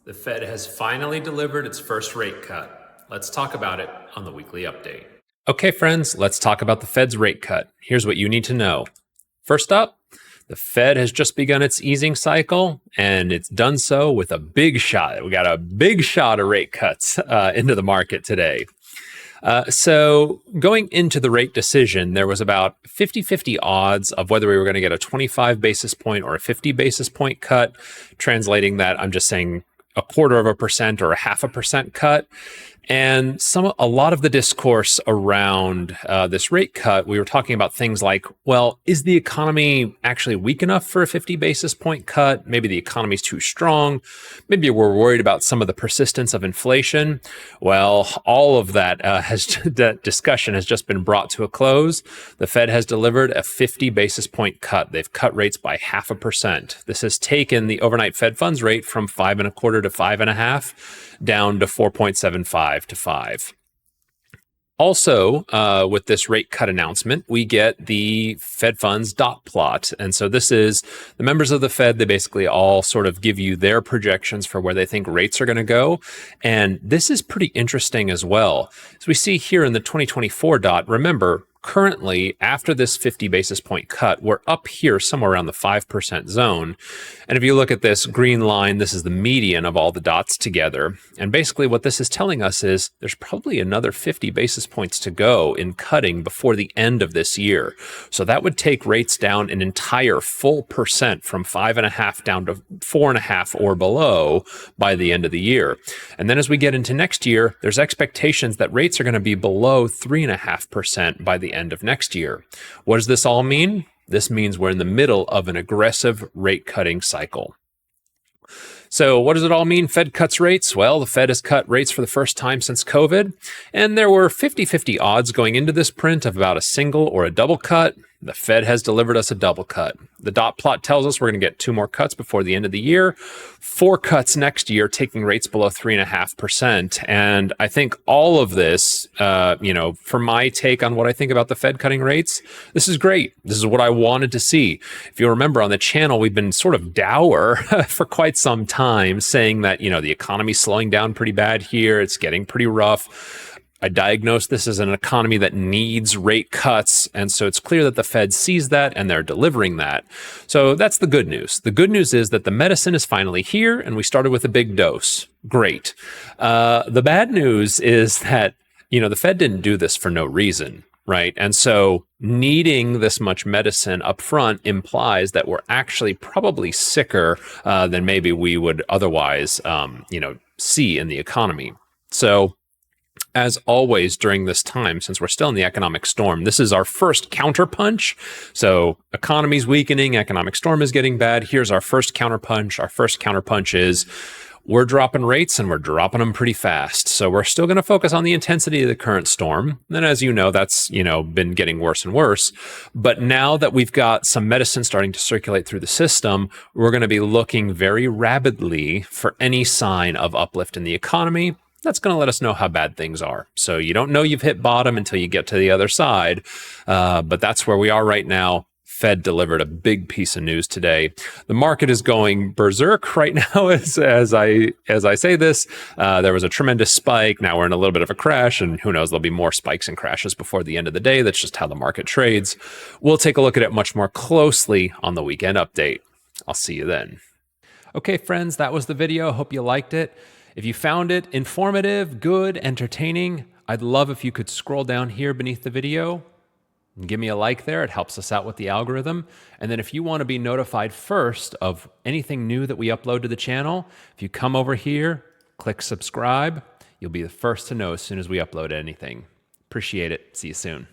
The Fed has finally delivered its first rate cut. Let's talk about it on the weekly update. Okay, friends, let's talk about the Fed's rate cut. Here's what you need to know. First up, the Fed has just begun its easing cycle, and it's done so with a big shot. We got a big shot of rate cuts into the market today. So going into the rate decision, there was about 50-50 odds of whether we were going to get a 25 basis point or a 50 basis point cut. Translating that, I'm just saying 0.25% or a 0.5% cut. And a lot of the discourse around this rate cut, we were talking about things like, well, is the economy actually weak enough for a 50 basis point cut? Maybe the economy's too strong. Maybe we're worried about some of the persistence of inflation. Well, all of that that discussion has just been brought to a close. The Fed has delivered a 50 basis point cut. They've cut rates by 0.5%. This has taken the overnight Fed funds rate from 5.25 to 5.5 down to 4.75 to 5. Also, with this rate cut announcement, we get the Fed funds dot plot. And so this is the members of the Fed. They basically all sort of give you their projections for where they think rates are going to go. And this is pretty interesting as well. As we see here in the 2024 dot, remember, currently, after this 50 basis point cut, we're up here somewhere around the 5% zone. And if you look at this green line, this is the median of all the dots together. And basically what this is telling us is there's probably another 50 basis points to go in cutting before the end of this year. So that would take rates down an entire full percent from 5.5 down to 4.5 or below by the end of the year. And then as we get into next year, there's expectations that rates are going to be below 3.5% by the end of next year. What does this all mean? This means we're in the middle of an aggressive rate cutting cycle. So what does it all mean? Fed cuts rates? Well, the Fed has cut rates for the first time since COVID, and there were 50-50 odds going into this print of about a single or a double cut. The Fed has delivered us a double cut. The dot plot tells us we're going to get 2 more cuts before the end of the year, 4 cuts next year, taking rates below 3.5%. And I think all of this, for my take on what I think about the Fed cutting rates, this is great. This is what I wanted to see. If you remember on the channel, we've been sort of dour for quite some time, saying that, the economy's slowing down pretty bad here. It's getting pretty rough. I diagnosed this as an economy that needs rate cuts, and so it's clear that the Fed sees that and they're delivering that. So that's the good news. The good news is that the medicine is finally here, and we started with a big dose. Great. The bad news is that, the Fed didn't do this for no reason, right? And so needing this much medicine up front implies that we're actually probably sicker than maybe we would otherwise, see in the economy. So as always during this time, since we're still in the economic storm, this is our first counterpunch. So economy's weakening, economic storm is getting bad. Here's our first counterpunch. Our first counterpunch is we're dropping rates and we're dropping them pretty fast. So we're still going to focus on the intensity of the current storm. And as you know, that's, been getting worse and worse. But now that we've got some medicine starting to circulate through the system, we're going to be looking very rapidly for any sign of uplift in the economy. That's going to let us know how bad things are. So you don't know you've hit bottom until you get to the other side. But that's where we are right now. Fed delivered a big piece of news today. The market is going berserk right now as I say this. There was a tremendous spike. Now we're in a little bit of a crash, and who knows, there'll be more spikes and crashes before the end of the day. That's just how the market trades. We'll take a look at it much more closely on the weekend update. I'll see you then. Okay, friends, that was the video. Hope you liked it. If you found it informative, good, entertaining, I'd love if you could scroll down here beneath the video and give me a like there. It helps us out with the algorithm. And then if you want to be notified first of anything new that we upload to the channel, if you come over here, click subscribe, you'll be the first to know as soon as we upload anything. Appreciate it. See you soon.